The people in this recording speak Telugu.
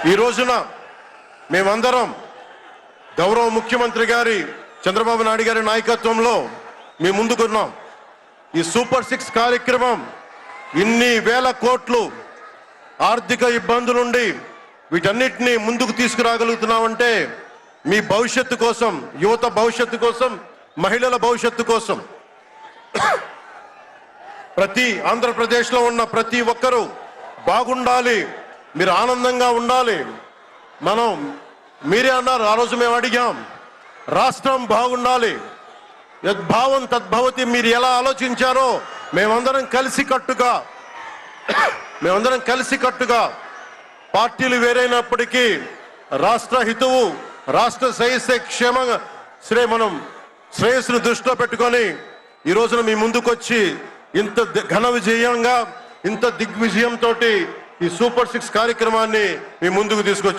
ఈ రోజున మేమందరం గౌరవ ముఖ్యమంత్రి గారి చంద్రబాబు నాయుడు గారి నాయకత్వంలో మీ ముందుకున్నాం. ఈ సూపర్ 6 కార్యక్రమం ఇన్ని వేల కోట్లు ఆర్థిక ఇబ్బందులుండి వీటన్నిటిని ముందుకు తీసుకురాగలుగుతున్నామంటే మీ భవిష్యత్తు కోసం, యువత భవిష్యత్తు కోసం, మహిళల భవిష్యత్తు కోసం, ప్రతి ఆంధ్రప్రదేశ్లో ఉన్న ప్రతి ఒక్కరూ బాగుండాలి, మీరు ఆనందంగా ఉండాలి. మీరే అన్నారు, ఆ రోజు మేము అడిగాం, రాష్ట్రం బాగుండాలి, యద్భావం తద్భవతి. మీరు ఎలా ఆలోచించారో మేమందరం కలిసికట్టుగా పార్టీలు వేరైనప్పటికీ రాష్ట్ర హితువు, రాష్ట్ర శ్రేయస్సును దృష్టిలో పెట్టుకొని ఈ రోజున మీ ముందుకొచ్చి ఇంత ఘన విజయంగా, ఇంత దిగ్విజయంతో ఈ సూపర్ 6 కార్యక్రమాన్ని మీ ముందుకు తీసుకొచ్చారు.